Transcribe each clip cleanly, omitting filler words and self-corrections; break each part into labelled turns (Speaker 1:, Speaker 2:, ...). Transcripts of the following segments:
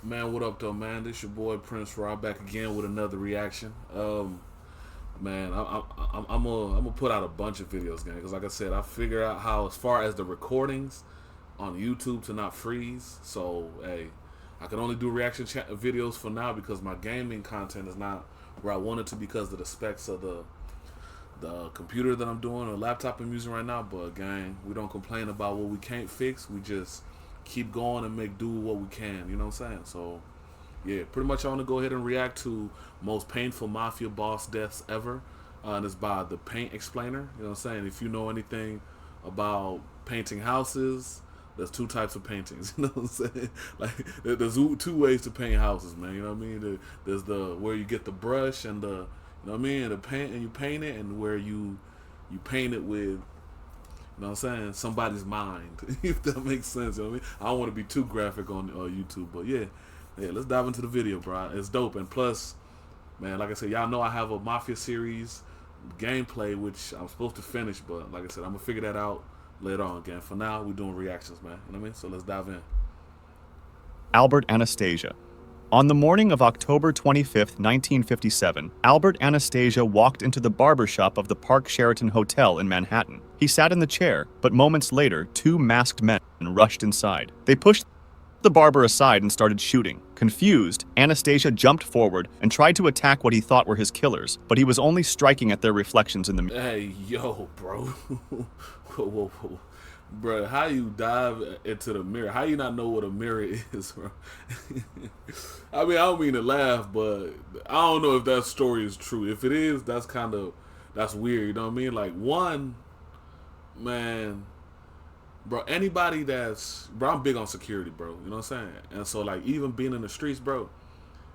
Speaker 1: Man, what up though, man? This your boy Prince Rob back again with another reaction. Man, I'm gonna put out a bunch of videos, gang. Because like I said, I figured out how, as far as the recordings on YouTube, to not freeze. So hey, I can only do videos for now because my gaming content is not where I want it to because of the specs of the computer that I'm doing or laptop I'm using right now. But gang, we don't complain about what we can't fix. We just keep going and make do with what we can. You know what I'm saying? So yeah, pretty much I want to go ahead and react to most painful mafia boss deaths ever. And it's by the Paint Explainer. You know what I'm saying? If you know anything about painting houses, there's two types of paintings. You know what I'm saying? Like there's two ways to paint houses, man. You know what I mean? There's the where you get the brush and the, you know what I mean, and the paint, and you paint it, and where you paint it with, you know what I'm saying, somebody's mind. If that makes sense. You know what I mean? I don't want to be too graphic on YouTube, but yeah, let's dive into the video, bro. It's dope, and plus, man, like I said, y'all know I have a Mafia series gameplay which I'm supposed to finish, but like I said, I'm gonna figure that out later on. Again, for now, we're doing reactions, man. You know what I mean? So let's dive in.
Speaker 2: Albert Anastasia. On the morning of October 25, 1957, Albert Anastasia walked into the barber shop of the Park Sheraton Hotel in Manhattan. He sat in the chair, but moments later, two masked men rushed inside. They pushed the barber aside and started shooting. Confused, Anastasia jumped forward and tried to attack what he thought were his killers, but he was only striking at their reflections in the mirror.
Speaker 1: Hey, yo, bro. Whoa, whoa, whoa. Bro, how you dive into the mirror? How you not know what a mirror is, bro? I mean, I don't mean to laugh, but I don't know if that story is true. If it is, that's weird. You know what I mean? Like, one, man, bro, anybody bro, I'm big on security, bro. You know what I'm saying? And so, like, even being in the streets, bro,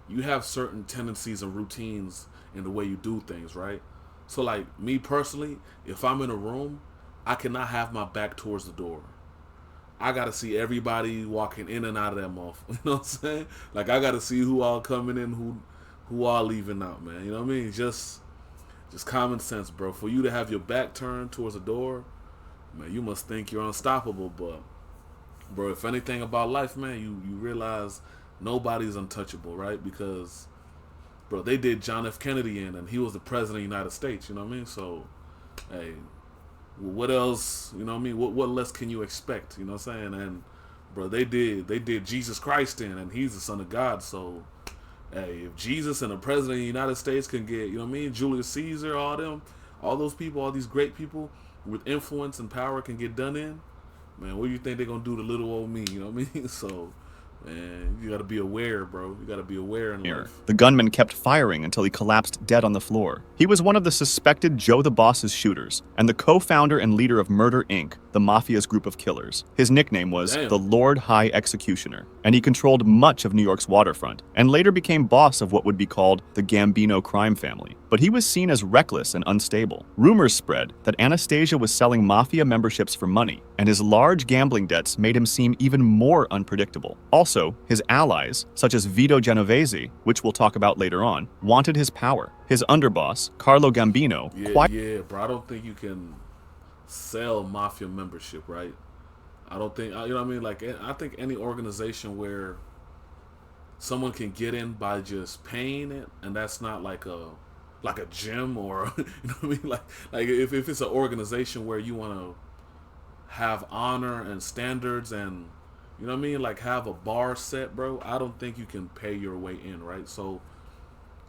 Speaker 1: you have certain tendencies and routines in the way you do things, right? So, like, me personally, if I'm in a room, I cannot have my back towards the door. I gotta see everybody walking in and out of that mouth. You know what I'm saying? Like, I gotta see who all coming in, who all leaving out, man. You know what I mean? Just common sense, bro. For you to have your back turned towards the door, man, you must think you're unstoppable. But bro, if anything about life, man, you realize nobody's untouchable, right? Because bro, they did John F. Kennedy in, and he was the president of the United States. You know what I mean? So, hey, what else? You know what I mean? What less can you expect? You know what I'm saying? And bro, they did Jesus Christ in, and he's the Son of God. So, hey, if Jesus and the president of the United States can get, you know what I mean, Julius Caesar, all them, all those people, all these great people with influence and power can get done in, man, what do you think they're gonna do to little old me? You know what I mean? So, man, you gotta be aware, bro. You gotta be aware in life.
Speaker 2: The gunman kept firing until he collapsed dead on the floor. He was one of the suspected Joe the Boss's shooters, and the co-founder and leader of Murder, Inc., the mafia's group of killers. His nickname was
Speaker 1: Damn.
Speaker 2: the Lord High Executioner, and he controlled much of New York's waterfront, and later became boss of what would be called the Gambino crime family. But he was seen as reckless and unstable. Rumors spread that Anastasia was selling mafia memberships for money, and his large gambling debts made him seem even more unpredictable. Also, his allies, such as Vito Genovese, which we'll talk about later on, wanted his power. His underboss, Carlo Gambino,
Speaker 1: Yeah, bro. I don't think you can sell mafia membership, right? I don't think, you know what I mean? Like, I think any organization where someone can get in by just paying it, and that's not like a gym or you know what I mean? Like if it's an organization where you want to have honor and standards and, you know what I mean, like have a bar set, bro, I don't think you can pay your way in, right? So,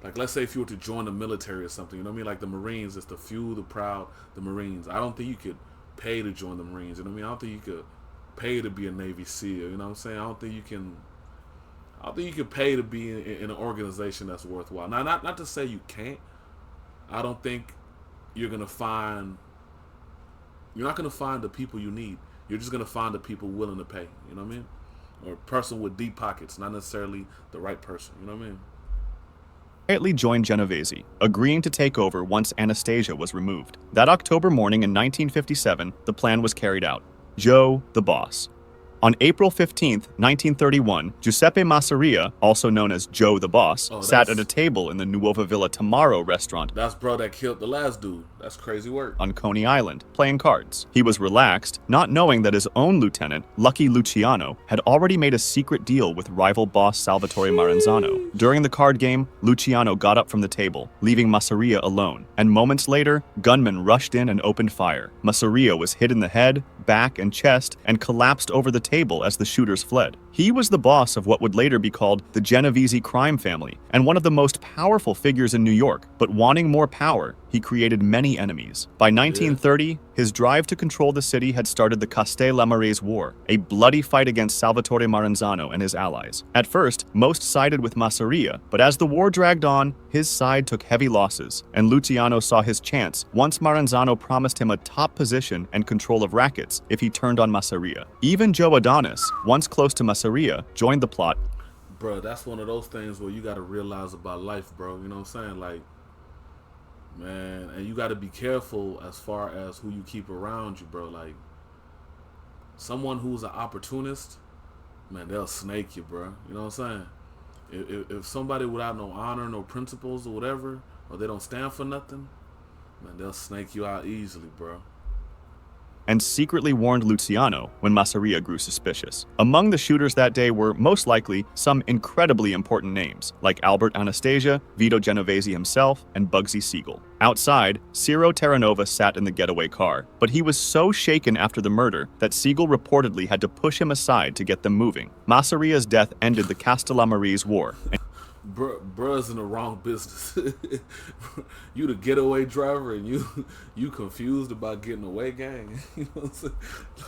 Speaker 1: like, let's say if you were to join the military or something, you know what I mean? Like the Marines, it's the few, the proud, the Marines. I don't think you could pay to join the Marines. You know what I mean? I don't think you could pay to be a Navy SEAL. You know what I'm saying? I don't think you can. I don't think you can pay to be in an organization that's worthwhile. Now, not to say you can't. I don't think you're gonna find. You're not gonna find the people you need. You're just gonna find the people willing to pay. You know what I mean? Or a person with deep pockets, not necessarily the right person. You know what I mean?
Speaker 2: quietly joined Genovese, agreeing to take over once Anastasia was removed. That October morning in 1957, the plan was carried out. Joe, the boss, On April 15th, 1931, Giuseppe Masseria, also known as Joe the Boss,
Speaker 1: Oh,
Speaker 2: sat at a table in the Nuova Villa Tamaro restaurant
Speaker 1: that's bro that killed the last dude. That's crazy work.
Speaker 2: on Coney Island, playing cards. He was relaxed, not knowing that his own lieutenant, Lucky Luciano, had already made a secret deal with rival boss Salvatore Maranzano. During the card game, Luciano got up from the table, leaving Masseria alone, and moments later, gunmen rushed in and opened fire. Masseria was hit in the head, back, and chest, and collapsed over the table as the shooters fled. He was the boss of what would later be called the Genovese crime family, and one of the most powerful figures in New York, but wanting more power, he created many enemies. By 1930, his drive to control the city had started the Castellammarese War, a bloody fight against Salvatore Maranzano and his allies. At first, most sided with Masseria, but as the war dragged on, his side took heavy losses, and Luciano saw his chance once Maranzano promised him a top position and control of rackets if he turned on Masseria. Even Joe Adonis, once close to Masseria, joined the plot.
Speaker 1: Bro, that's one of those things where you got to realize about life, bro. You know what I'm saying? Like, man, and you got to be careful as far as who you keep around you, bro. Like, someone who's an opportunist, man, they'll snake you, bro. You know what I'm saying? If somebody without no honor, no principles or whatever, or they don't stand for nothing, man, they'll snake you out easily, bro.
Speaker 2: And secretly warned Luciano when Masseria grew suspicious. Among the shooters that day were, most likely, some incredibly important names, like Albert Anastasia, Vito Genovese himself, and Bugsy Siegel. Outside, Ciro Terranova sat in the getaway car, but he was so shaken after the murder that Siegel reportedly had to push him aside to get them moving. Masseria's death ended the Castellammarese War.
Speaker 1: Bruh's in the wrong business. You the getaway driver and you confused about getting away, gang. You know what I'm saying?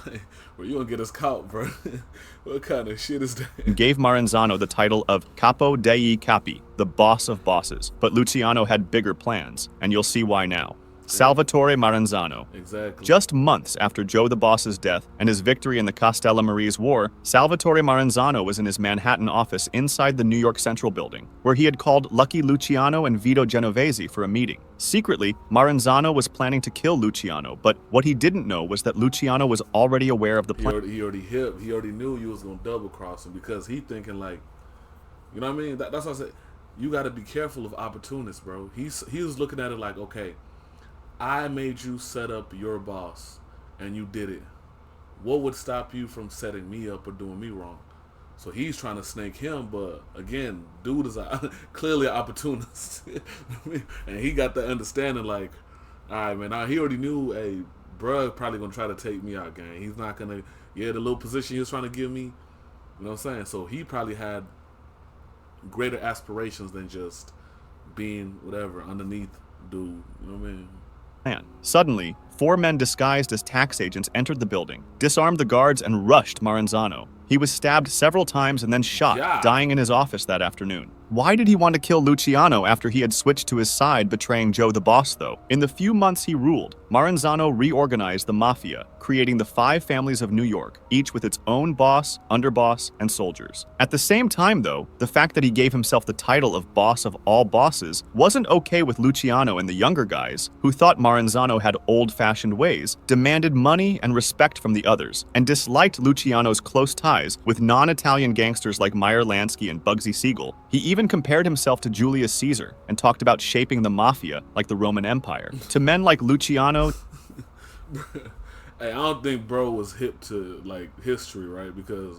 Speaker 1: Like, well, you gonna get us caught, bro. What kind of shit is that?
Speaker 2: Gave Maranzano the title of Capo dei Capi, the boss of bosses. But Luciano had bigger plans, and you'll see why now. Salvatore Maranzano.
Speaker 1: Exactly.
Speaker 2: Just months after Joe the Boss's death and his victory in the Castellammarese War, Salvatore Maranzano was in his Manhattan office inside the New York Central Building, where he had called Lucky Luciano and Vito Genovese for a meeting. Secretly, Maranzano was planning to kill Luciano, but what he didn't know was that Luciano was already aware of the plan.
Speaker 1: He already knew you was gonna double cross him because he thinking like, you know what I mean? That's what I said. You got to be careful of opportunists, bro. He was looking at it like, okay, I made you set up your boss, and you did it. What would stop you from setting me up or doing me wrong? So he's trying to snake him, but again, dude is clearly an opportunist. And he got the understanding like, all right, man, now he already knew, hey, bruh probably going to try to take me out, gang. He's not going to, the little position he was trying to give me, you know what I'm saying? So he probably had greater aspirations than just being whatever underneath dude, you know what I mean?
Speaker 2: Suddenly, 4 men disguised as tax agents entered the building, disarmed the guards, and rushed Maranzano. He was stabbed several times and then shot, dying in his office that afternoon. Why did he want to kill Luciano after he had switched to his side, betraying Joe the Boss, though? In the few months he ruled, Maranzano reorganized the mafia, creating the 5 families of New York, each with its own boss, underboss, and soldiers. At the same time, though, the fact that he gave himself the title of boss of all bosses wasn't okay with Luciano and the younger guys, who thought Maranzano had old-fashioned ways, demanded money and respect from the others, and disliked Luciano's close ties with non-Italian gangsters like Meyer Lansky and Bugsy Siegel. He even compared himself to Julius Caesar and talked about shaping the mafia like the Roman Empire. To men like Luciano,
Speaker 1: hey, I don't think bro was hip to like history, right? Because,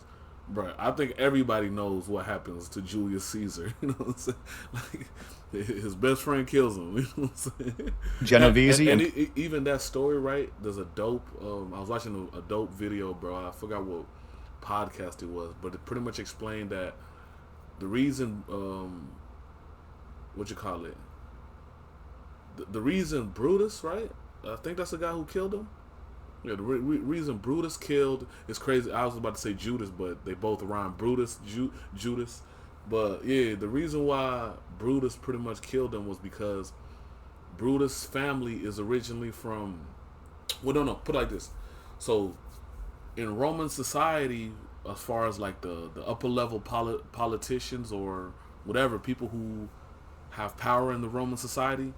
Speaker 1: bro, I think everybody knows what happens to Julius Caesar. You know what I'm saying? Like, his best friend kills him. You know what I'm saying?
Speaker 2: Genovese,
Speaker 1: and even that story, right? There's a dope. I was watching a dope video, bro. I forgot what podcast it was, but it pretty much explained that the reason, what you call it, the reason Brutus, right? I think that's the guy who killed him. Yeah, the reason Brutus killed is crazy. I was about to say Judas, but they both rhyme. Brutus, Judas. But yeah, the reason why Brutus pretty much killed him was because Brutus' family is originally from, well, no, put it like this. So in Roman society, as far as like the upper level politicians or whatever, people who have power in the Roman society,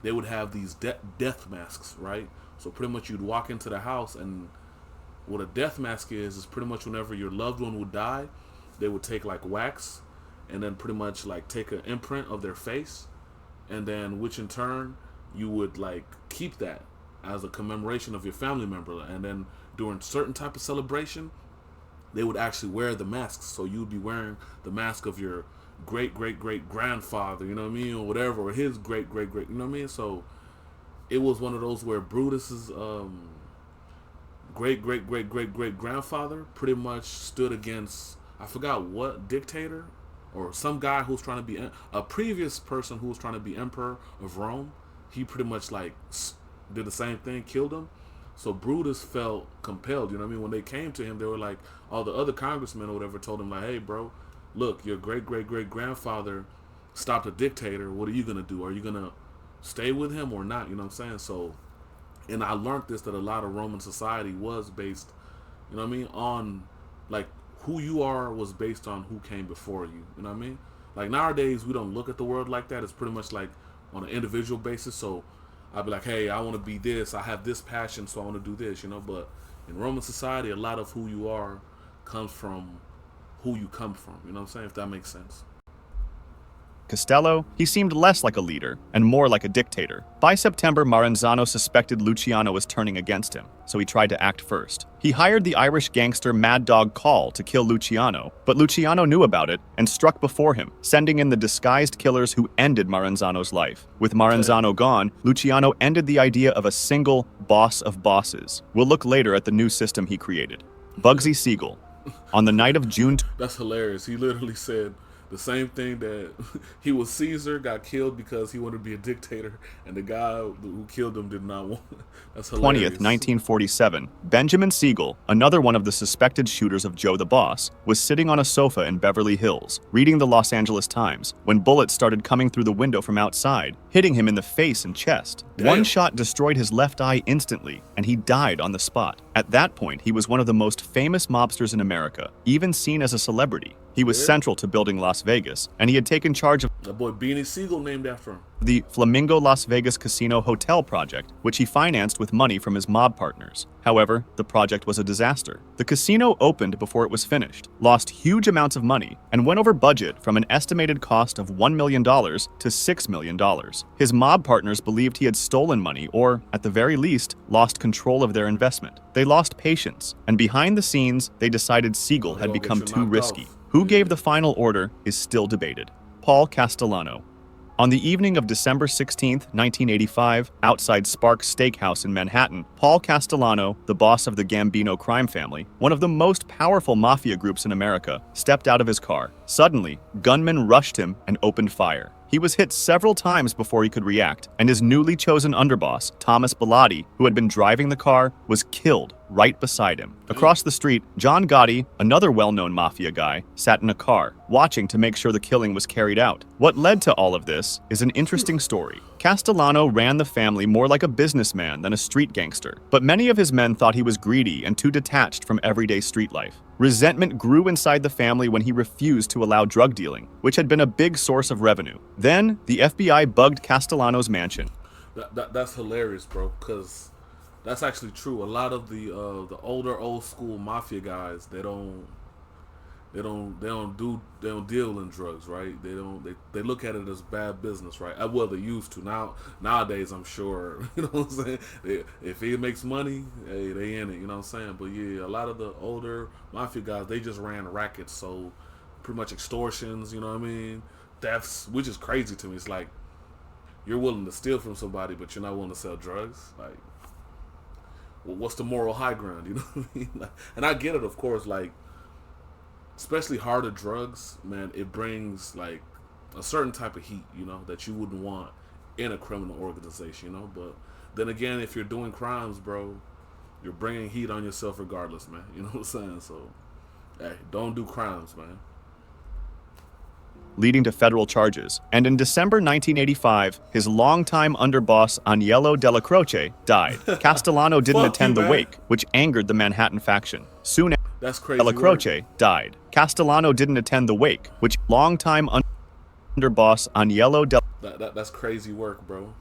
Speaker 1: they would have these death masks, right? So pretty much you'd walk into the house and What a death mask is pretty much whenever your loved one would die, they would take like wax and then pretty much like take an imprint of their face, and then which in turn you would like keep that as a commemoration of your family member, and then during certain type of celebration they would actually wear the masks. So you would be wearing the mask of your great great great grandfather, you know what I mean, or whatever, or his great great great, you know what I mean. So it was one of those where Brutus's great great great great great grandfather pretty much stood against, I forgot what dictator or some guy who was trying to be a previous person who was trying to be emperor of Rome. He pretty much like did the same thing, killed him. So Brutus felt compelled, you know what I mean? When they came to him, they were like, all the other congressmen or whatever told him like, hey bro, look, your great great great grandfather stopped a dictator. What are you gonna do? Are you gonna stay with him or not? You know what I'm saying? So, and I learned this, that a lot of Roman society was based, you know what I mean, on like who you are was based on who came before you. You know what I mean? Like nowadays we don't look at the world like that. It's pretty much like on an individual basis. So I'd be like, hey, I want to be this. I have this passion, so I want to do this. You know, but in Roman society, a lot of who you are comes from who you come from. You know what I'm saying? If that makes sense.
Speaker 2: Costello, he seemed less like a leader and more like a dictator. By September, Maranzano suspected Luciano was turning against him, so he tried to act first. He hired the Irish gangster Mad Dog Call to kill Luciano, but Luciano knew about it and struck before him, sending in the disguised killers who ended Maranzano's life. With Maranzano gone, Luciano ended the idea of a single boss of bosses. We'll look later at the new system he created. Bugsy Siegel. On the night of June...
Speaker 1: That's hilarious. He literally said the same thing, that he was Caesar, got killed because he wanted to be a dictator, and the guy who killed him did not want. That's hilarious.
Speaker 2: 20th, 1947, Benjamin Siegel, another one of the suspected shooters of Joe the Boss, was sitting on a sofa in Beverly Hills, reading the Los Angeles Times, when bullets started coming through the window from outside, hitting him in the face and chest.
Speaker 1: Damn.
Speaker 2: One shot destroyed his left eye instantly, and he died on the spot. At that point, he was one of the most famous mobsters in America, even seen as a celebrity. He was central to building Las Vegas, and he had taken charge of
Speaker 1: that boy Beanie Siegel named after him.
Speaker 2: The Flamingo Las Vegas Casino Hotel project, which he financed with money from his mob partners. However, the project was a disaster. The casino opened before it was finished, lost huge amounts of money, and went over budget from an estimated cost of $1 million to $6 million. His mob partners believed he had stolen money or, at the very least, lost control of their investment. They lost patience, and behind the scenes, they decided Siegel had become too risky. Who gave the final order is still debated. Paul Castellano. On the evening of December 16, 1985, outside Sparks Steakhouse in Manhattan, Paul Castellano, the boss of the Gambino crime family, one of the most powerful mafia groups in America, stepped out of his car. Suddenly, gunmen rushed him and opened fire. He was hit several times before he could react, and his newly chosen underboss, Thomas Bilotti, who had been driving the car, was killed right beside him. Across the street, John Gotti, another well-known mafia guy, sat in a car, watching to make sure the killing was carried out. What led to all of this is an interesting story. Castellano ran the family more like a businessman than a street gangster, but many of his men thought he was greedy and too detached from everyday street life. Resentment grew inside the family when he refused to allow drug dealing, which had been a big source of revenue. Then, the FBI bugged Castellano's mansion.
Speaker 1: That's hilarious, bro, because that's actually true. A lot of the older old school mafia guys, they don't deal in drugs, right? They look at it as bad business, right? Well, they used to. Nowadays, I'm sure, you know what I'm saying? If he makes money, hey, they in it, you know what I'm saying? But yeah, a lot of the older mafia guys, they just ran rackets, so pretty much extortions, you know what I mean? Thefts, which is crazy to me. It's like you're willing to steal from somebody, but you're not willing to sell drugs. Like, well, what's the moral high ground? You know what I mean? Like, and I get it, of course. Like, especially harder drugs, man, it brings like a certain type of heat, you know, that you wouldn't want in a criminal organization, you know. But then again, if you're doing crimes, bro, you're bringing heat on yourself regardless, man. You know what I'm saying? So, hey, don't do crimes, man.
Speaker 2: Leading to federal charges. And in December 1985, his longtime underboss Agnello Della Croce died. Castellano didn't attend the wake, which angered the Manhattan faction. Soon after,
Speaker 1: that's crazy.
Speaker 2: Della Croce died. Castellano didn't attend the wake, which longtime underboss Agnello Della...
Speaker 1: That's crazy work, bro.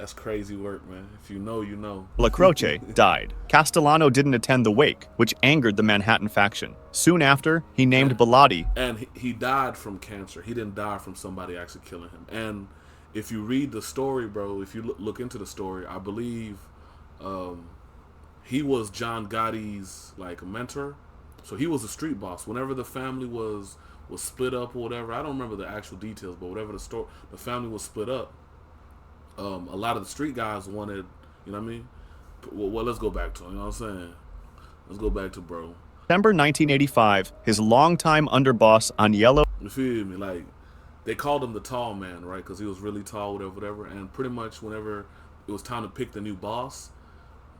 Speaker 1: That's crazy work, man. If you know, you know.
Speaker 2: La Croce died. Castellano didn't attend the wake, which angered the Manhattan faction. Soon after, he named Bilotti.
Speaker 1: And he died from cancer. He didn't die from somebody actually killing him. And if you read the story, bro, if you look into the story, I believe he was John Gotti's like mentor. So he was a street boss. Whenever the family was split up or whatever, I don't remember the actual details, but whatever the family was split up. A lot of the street guys wanted, you know what I mean? Well, let's go back to him. You know what I'm saying? Let's go back to bro.
Speaker 2: December 1985, his longtime underboss Agnello.
Speaker 1: You feel me? Like they called him the tall man, right? Because he was really tall, whatever. And pretty much whenever it was time to pick the new boss,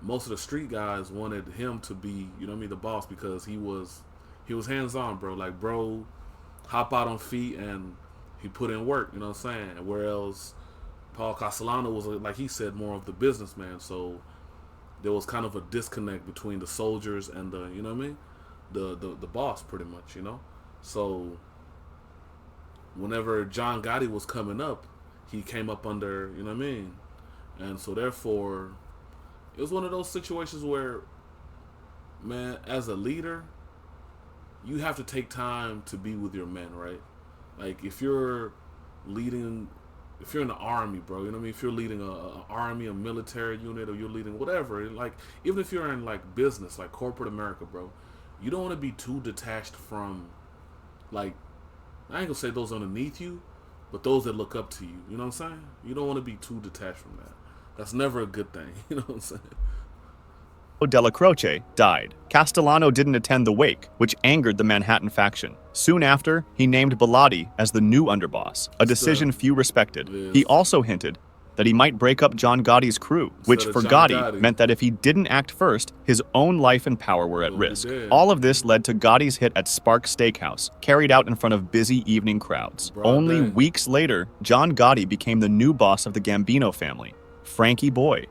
Speaker 1: most of the street guys wanted him to be, you know what I mean, the boss because he was hands on, bro. Like bro, hop out on feet and he put in work. You know what I'm saying? Whereas Paul Castellano was, like he said, more of the businessman. So there was kind of a disconnect between the soldiers and the, you know what I mean, the boss, pretty much, you know. So whenever John Gotti was coming up, he came up under, you know what I mean, and so therefore it was one of those situations where, man, as a leader, you have to take time to be with your men, right? Like if you're leading. If you're in the army, bro, you know what I mean? If you're leading a army, a military unit, or you're leading whatever, like, even if you're in, like, business, like corporate America, bro, you don't want to be too detached from, like, I ain't gonna say those underneath you, but those that look up to you. You know what I'm saying? You don't want to be too detached from that. That's never a good thing. You know what I'm saying?
Speaker 2: Della Croce died. Castellano didn't attend the wake, which angered the Manhattan faction. Soon after, he named Bilotti as the new underboss, a decision few respected. He also hinted that he might break up John Gotti's crew, which for Gotti meant that if he didn't act first, his own life and power were at risk. All of this led to Gotti's hit at Spark Steakhouse, carried out in front of busy evening crowds. Only weeks later, John Gotti became the new boss of the Gambino family, Frankie Boy.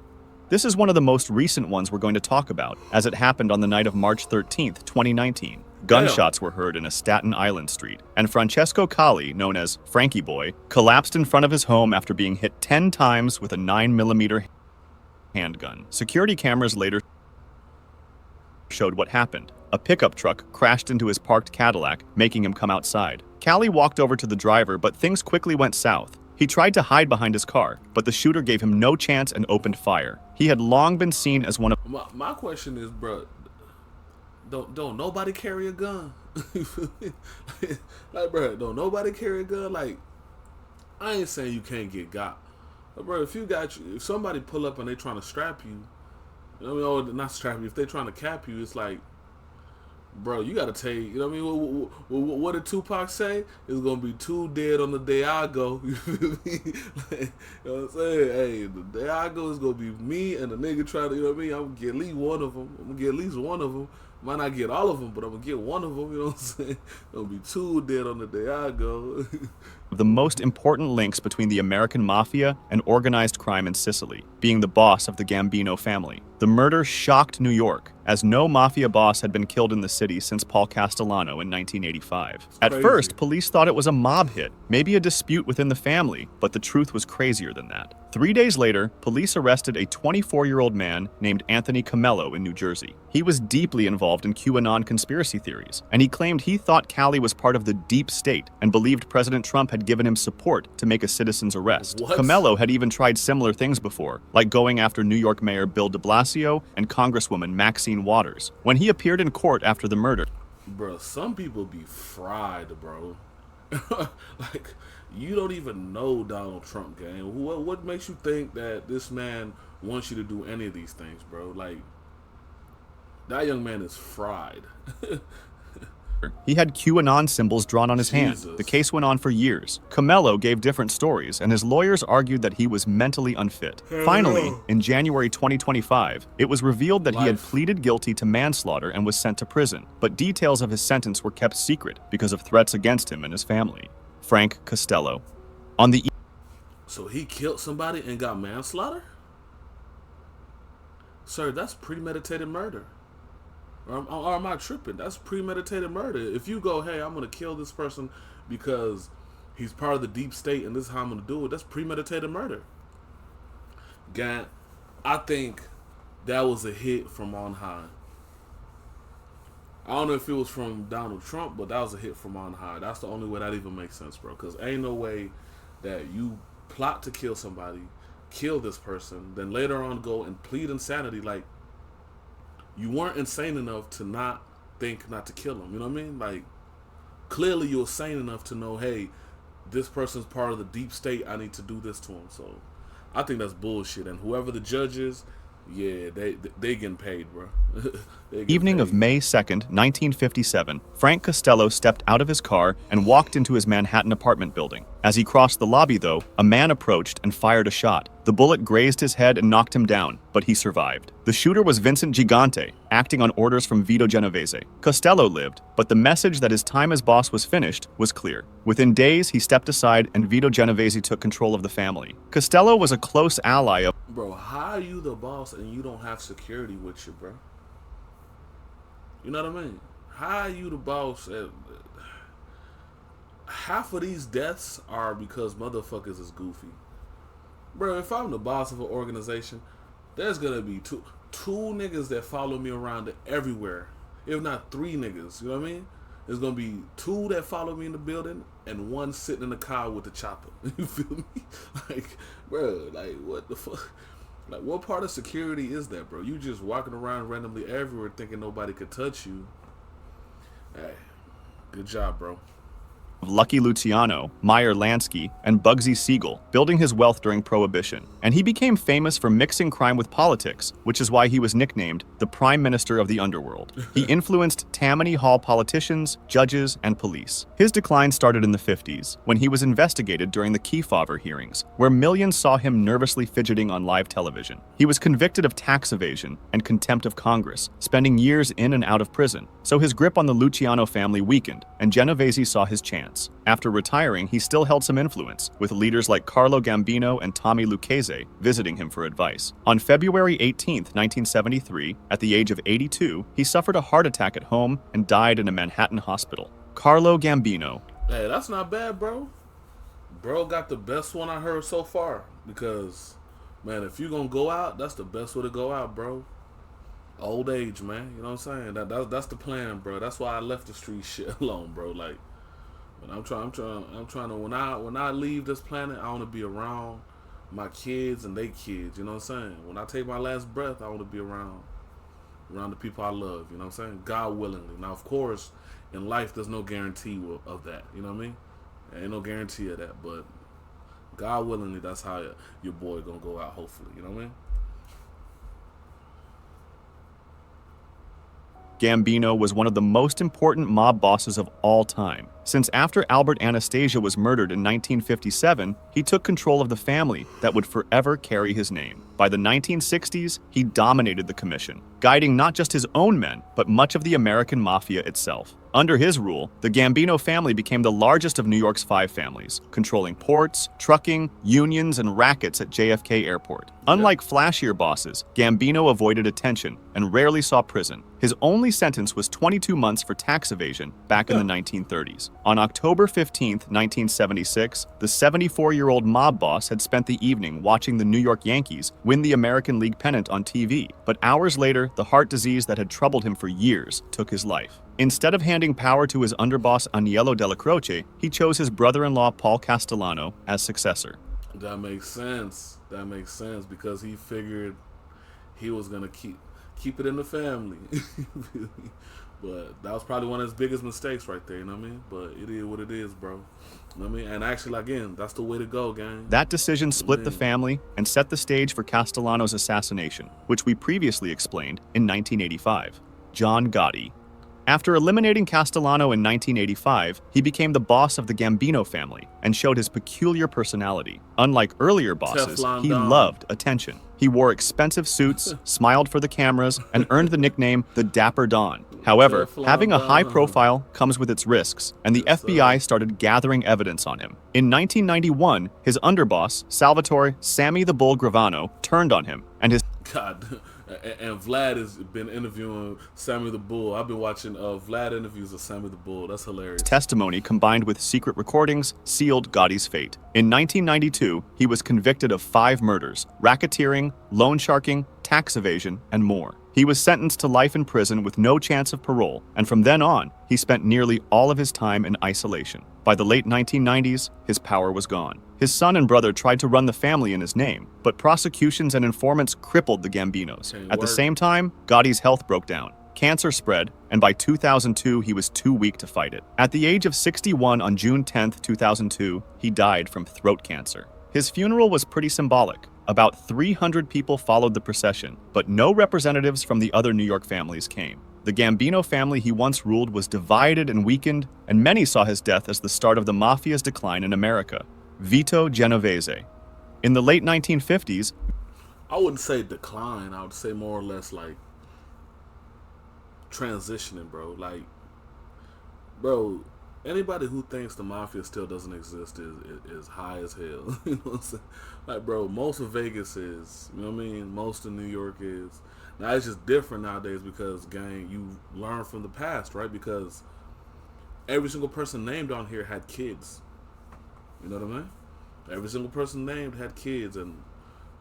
Speaker 2: This is one of the most recent ones we're going to talk about, as it happened on the night of March 13th, 2019. Gunshots were heard in a Staten Island street, and Francesco Calli, known as Frankie Boy, collapsed in front of his home after being hit 10 times with a 9mm handgun. Security cameras later showed what happened. A pickup truck crashed into his parked Cadillac, making him come outside. Calli walked over to the driver, but things quickly went south. He tried to hide behind his car, but the shooter gave him no chance and opened fire. He had long been seen as one of...
Speaker 1: My question is, bro, don't nobody carry a gun? Like, bro, don't nobody carry a gun? Like, I ain't saying you can't get got. But, bro, if somebody pull up and they trying to strap you, you know what I mean? Or not strap you, if they trying to cap you, it's like, bro, you gotta take, you know what I mean? What did Tupac say? It's gonna be 2 dead on the day I go. You feel me? Like, you know what I'm saying? Hey, the day I go is gonna be me and the nigga trying to, you know what I mean? I'm gonna get at least one of them. I'm gonna get at least one of them. Might not get all of them, but I'm gonna get one of them. You know what I'm saying? It'll be 2 dead on the day I go.
Speaker 2: The most important links between the American mafia and organized crime in Sicily, being the boss of the Gambino family. The murder shocked New York, as no mafia boss had been killed in the city since Paul Castellano in 1985. At first, police thought it was a mob hit, maybe a dispute within the family, but the truth was crazier than that. 3 days later, police arrested a 24-year-old man named Anthony Camello in New Jersey. He was deeply involved in QAnon conspiracy theories, and he claimed he thought Calli was part of the deep state and believed President Trump had given him support to make a citizen's arrest.
Speaker 1: What?
Speaker 2: Camello had even tried similar things before, like going after New York Mayor Bill de Blasio and Congresswoman Maxine Waters. When he appeared in court after the murder,
Speaker 1: bro, some people be fried, bro. Like, you don't even know Donald Trump, gang. What makes you think that this man wants you to do any of these things, bro? Like, that young man is fried.
Speaker 2: he had QAnon symbols drawn on his hand. The case went on for years. Camello gave different stories, and his lawyers argued that he was mentally unfit. Finally, in January 2025, it was revealed that he had pleaded guilty to manslaughter and was sent to prison, but details of his sentence were kept secret because of threats against him and his family. Frank Costello. On the
Speaker 1: So he killed somebody and got manslaughter? Sir, that's premeditated murder. Or am I tripping? That's premeditated murder. If you go, hey, I'm going to kill this person because he's part of the deep state and this is how I'm going to do it, that's premeditated murder. Gang, I think that was a hit from on high. I don't know if it was from Donald Trump, but that was a hit from on high. That's the only way that even makes sense, bro. Because ain't no way that you plot to kill somebody, kill this person, then later on go and plead insanity. Like, you weren't insane enough to not think not to kill him. You know what I mean? Like, clearly you're sane enough to know, hey, this person's part of the deep state. I need to do this to him. So, I think that's bullshit. And whoever the judge is, yeah, they getting paid, bro. They getting
Speaker 2: Evening of
Speaker 1: paid.
Speaker 2: May 2nd, 1957, Frank Costello stepped out of his car and walked into his Manhattan apartment building. As he crossed the lobby, though, a man approached and fired a shot. The bullet grazed his head and knocked him down, but he survived. The shooter was Vincent Gigante, acting on orders from Vito Genovese. Costello lived, but the message that his time as boss was finished was clear. Within days, he stepped aside and Vito Genovese took control of the family. Costello was a close ally of
Speaker 1: Bro, how are you the boss and you don't have security with you, bro? You know what I mean? How are you the boss? Half of these deaths are because motherfuckers is goofy. Bro, if I'm the boss of an organization, there's gonna be two niggas that follow me around everywhere. If not three niggas, you know what I mean? There's gonna be two that follow me in the building and one sitting in the car with the chopper. You feel me? Like, bro, like what the fuck? Like, what part of security is that, bro? You just walking around randomly everywhere thinking nobody could touch you. Hey, good job, bro.
Speaker 2: Lucky Luciano, Meyer Lansky, and Bugsy Siegel, building his wealth during Prohibition. And he became famous for mixing crime with politics, which is why he was nicknamed the Prime Minister of the Underworld. He influenced Tammany Hall politicians, judges, and police. His decline started in the 50s, when he was investigated during the Kefauver hearings, where millions saw him nervously fidgeting on live television. He was convicted of tax evasion and contempt of Congress, spending years in and out of prison. So his grip on the Luciano family weakened, and Genovese saw his chance. After retiring, he still held some influence, with leaders like Carlo Gambino and Tommy Lucchese visiting him for advice. On February 18, 1973, at the age of 82, he suffered a heart attack at home and died in a Manhattan hospital. Carlo Gambino.
Speaker 1: Hey, that's not bad, bro. Bro got the best one I heard so far. Because, man, if you gonna go out, that's the best way to go out, bro. Old age, man. You know what I'm saying? That's the plan, bro. That's why I left the street shit alone, bro. Like, but I'm trying to when I leave this planet, I want to be around my kids and they kids. You know what I'm saying? When I take my last breath, I want to be around the people I love. You know what I'm saying? God willingly. Now, of course, in life, there's no guarantee of that. You know what I mean? There ain't no guarantee of that. But God willingly, that's how your boy gonna go out. Hopefully, you know what I mean?
Speaker 2: Gambino was one of the most important mob bosses of all time, since after Albert Anastasia was murdered in 1957, he took control of the family that would forever carry his name. By the 1960s, he dominated the commission, guiding not just his own men, but much of the American mafia itself. Under his rule, the Gambino family became the largest of New York's 5 families, controlling ports, trucking, unions, and rackets at JFK Airport. Unlike flashier bosses, Gambino avoided attention and rarely saw prison. His only sentence was 22 months for tax evasion back in the 1930s. On October 15, 1976, the 74-year-old mob boss had spent the evening watching the New York Yankees win the American League pennant on TV, but hours later, the heart disease that had troubled him for years took his life. Instead of handing power to his underboss Agnello Della Croce, he chose his brother-in-law Paul Castellano as successor.
Speaker 1: That makes sense. That makes sense because he figured he was gonna keep it in the family. But that was probably one of his biggest mistakes right there, you know what I mean? But it is what it is, bro. You know what I mean? And actually, again, that's the way to go, gang.
Speaker 2: That decision split the family and set the stage for Castellano's assassination, which we previously explained in 1985. John Gotti. After eliminating Castellano in 1985, he became the boss of the Gambino family and showed his peculiar personality. Unlike earlier bosses, he loved attention. He wore expensive suits, smiled for the cameras, and earned the nickname the Dapper Don. However, having a high profile comes with its risks, and the FBI started gathering evidence on him. In 1991, his underboss, Salvatore Sammy the Bull Gravano, turned on him, and his
Speaker 1: God, And Vlad has been interviewing Sammy the Bull. I've been watching Vlad interviews of Sammy the Bull. That's hilarious.
Speaker 2: Testimony combined with secret recordings sealed Gotti's fate. In 1992, he was convicted of 5 murders, racketeering, loan sharking, tax evasion, and more. He was sentenced to life in prison with no chance of parole, and from then on, he spent nearly all of his time in isolation. By the late 1990s, his power was gone. His son and brother tried to run the family in his name, but prosecutions and informants crippled the Gambinos. At the same time, Gotti's health broke down. Cancer spread, and by 2002, he was too weak to fight it. At the age of 61 on June 10, 2002, he died from throat cancer. His funeral was pretty symbolic. About 300 people followed the procession, but no representatives from the other New York families came. The Gambino family he once ruled was divided and weakened, and many saw his death as the start of the mafia's decline in America. Vito Genovese. In the late 1950s,
Speaker 1: I wouldn't say decline. I would say more or less like transitioning, bro. Like, bro, anybody who thinks the mafia still doesn't exist is high as hell. You know what I'm saying? Like, bro, most of Vegas is, you know what I mean? Most of New York is. Now, it's just different nowadays because, gang, you learn from the past, right? Because every single person named on here had kids. You know what I mean? Every single person named had kids, and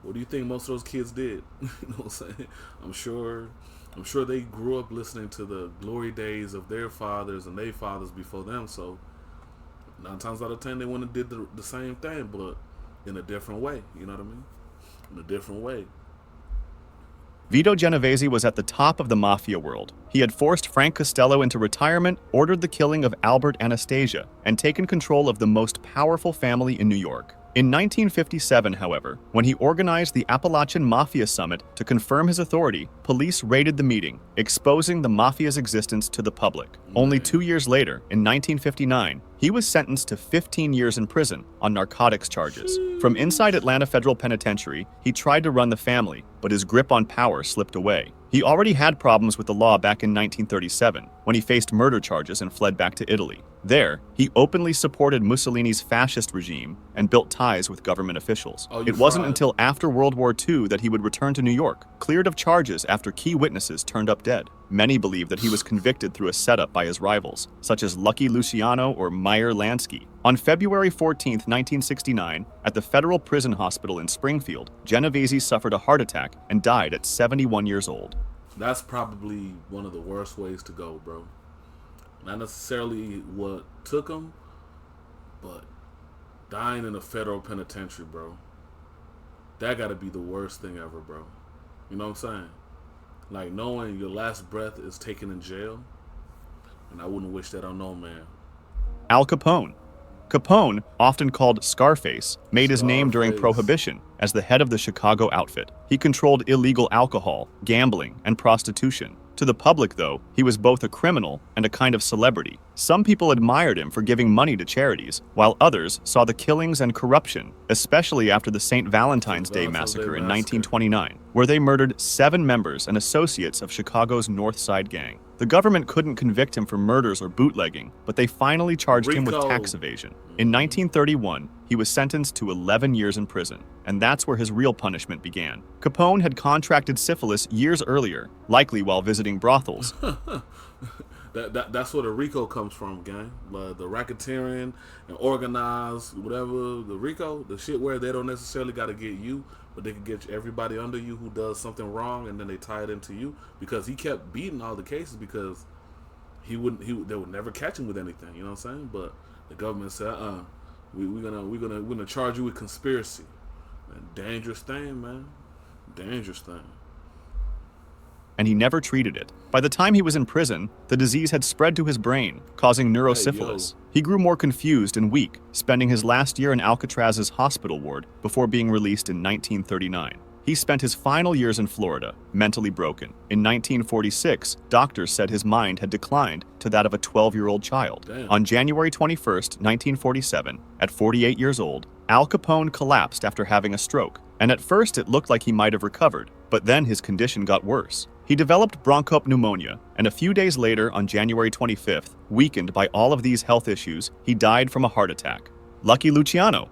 Speaker 1: what do you think most of those kids did? You know what I'm saying? I'm sure they grew up listening to the glory days of their fathers and their fathers before them. So 9 times out of 10, they went and did the same thing, but in a different way. You know what I mean? In a different way.
Speaker 2: Vito Genovese was at the top of the mafia world. He had forced Frank Costello into retirement, ordered the killing of Albert Anastasia, and taken control of the most powerful family in New York. In 1957, however, when he organized the Appalachian Mafia Summit to confirm his authority, police raided the meeting, exposing the mafia's existence to the public. Only 2 years later, in 1959, he was sentenced to 15 years in prison on narcotics charges. From inside Atlanta Federal Penitentiary, he tried to run the family, but his grip on power slipped away. He already had problems with the law back in 1937, when he faced murder charges and fled back to Italy. There, he openly supported Mussolini's fascist regime and built ties with government officials. It wasn't until after World War II that he would return to New York, cleared of charges after key witnesses turned up dead. Many believe that he was convicted through a setup by his rivals, such as Lucky Luciano or Meyer Lansky. On February 14, 1969, at the Federal Prison Hospital in Springfield, Genovese suffered a heart attack and died at 71 years old.
Speaker 1: That's probably one of the worst ways to go, bro. Not necessarily what took him, but dying in a federal penitentiary, bro. That gotta be the worst thing ever, bro. You know what I'm saying? Like, knowing your last breath is taken in jail, and I wouldn't wish that on no man.
Speaker 2: Al Capone. Capone, often called Scarface, made his name during Prohibition as the head of the Chicago outfit. He controlled illegal alcohol, gambling, and prostitution. To the public, though, he was both a criminal and a kind of celebrity. Some people admired him for giving money to charities, while others saw the killings and corruption, especially after the St. Valentine's Day massacre in 1929, where they murdered 7 members and associates of Chicago's North Side gang. The government couldn't convict him for murders or bootlegging, but they finally charged him with tax evasion. In 1931, he was sentenced to 11 years in prison, and that's where his real punishment began. Capone had contracted syphilis years earlier, likely while visiting brothels.
Speaker 1: That's where the RICO comes from, gang. The racketeering and organized, whatever, the RICO, the shit where they don't necessarily got to get you, but they can get everybody under you who does something wrong, and then they tie it into you. Because he kept beating all the cases because they would never catch him with anything. You know what I'm saying? But the government said, we're gonna charge you with conspiracy. And dangerous thing, man. Dangerous thing.
Speaker 2: And he never treated it. By the time he was in prison, the disease had spread to his brain, causing neurosyphilis. He grew more confused and weak, spending his last year in Alcatraz's hospital ward before being released in 1939. He spent his final years in Florida, mentally broken. In 1946, doctors said his mind had declined to that of a 12-year-old child.
Speaker 1: Damn.
Speaker 2: On January 21st, 1947, at 48 years old, Al Capone collapsed after having a stroke, and at first it looked like he might have recovered, but then his condition got worse. He developed bronchopneumonia, and a few days later, on January 25th, weakened by all of these health issues, he died from a heart attack. Lucky Luciano.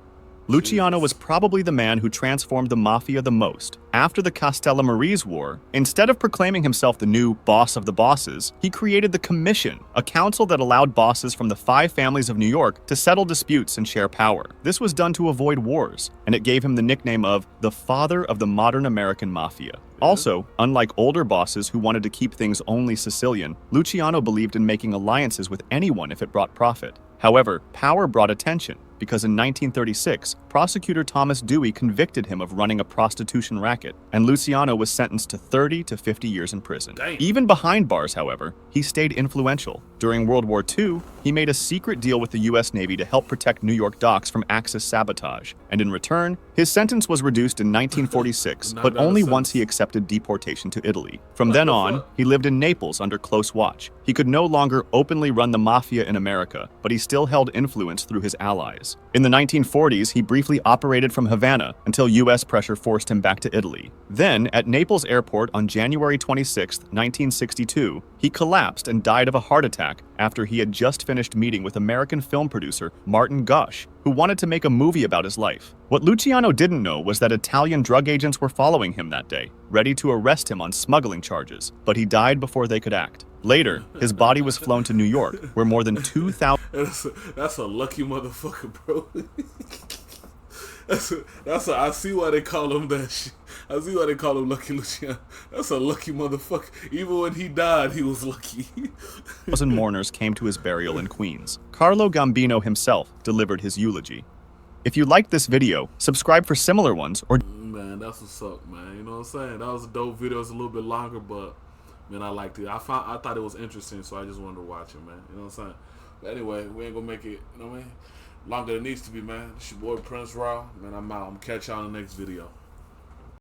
Speaker 2: Luciano was
Speaker 1: Jesus.
Speaker 2: probably the man who transformed the mafia the most. After the Castellamarese War, instead of proclaiming himself the new boss of the bosses, he created the Commission, a council that allowed bosses from the 5 families of New York to settle disputes and share power. This was done to avoid wars, and it gave him the nickname of the father of the modern American mafia. Also, unlike older bosses who wanted to keep things only Sicilian, Luciano believed in making alliances with anyone if it brought profit. However, power brought attention, because in 1936, prosecutor Thomas Dewey convicted him of running a prostitution racket, and Luciano was sentenced to 30 to 50 years in prison.
Speaker 1: Damn.
Speaker 2: Even behind bars, however, he stayed influential. During World War II, he made a secret deal with the US Navy to help protect New York docks from Axis sabotage, and in return, his sentence was reduced in 1946,
Speaker 1: Not
Speaker 2: but
Speaker 1: bad
Speaker 2: only
Speaker 1: sentence.
Speaker 2: once he accepted deportation to Italy. From
Speaker 1: What
Speaker 2: then
Speaker 1: the
Speaker 2: on,
Speaker 1: fuck?
Speaker 2: he lived in Naples under close watch. He could no longer openly run the mafia in America, but he still held influence through his allies. In the 1940s, he briefly operated from Havana until US pressure forced him back to Italy. Then, at Naples Airport on January 26, 1962, he collapsed and died of a heart attack after he had just finished meeting with American film producer Martin Gush, who wanted to make a movie about his life. What Luciano didn't know was that Italian drug agents were following him that day, ready to arrest him on smuggling charges, but he died before they could act. Later, his body was flown to New York, where more than 2,000
Speaker 1: That's a lucky motherfucker, bro. I see why they call him that shit. I see why they call him Lucky Luciano. That's a lucky motherfucker. Even when he died, he was lucky.
Speaker 2: mourners came to his burial in Queens. Carlo Gambino himself delivered his eulogy. If you liked this video, subscribe for similar ones or
Speaker 1: Man, that's what's up, man. You know what I'm saying? That was a dope video. It's a little bit longer, but man, I liked it. I thought it was interesting, so I just wanted to watch it, man. You know what I'm saying? But anyway, we ain't gonna make it, you know what I mean? Longer than it needs to be, man. It's your boy Prince Raw. Man, I'm out. I'm catch y'all in the next video.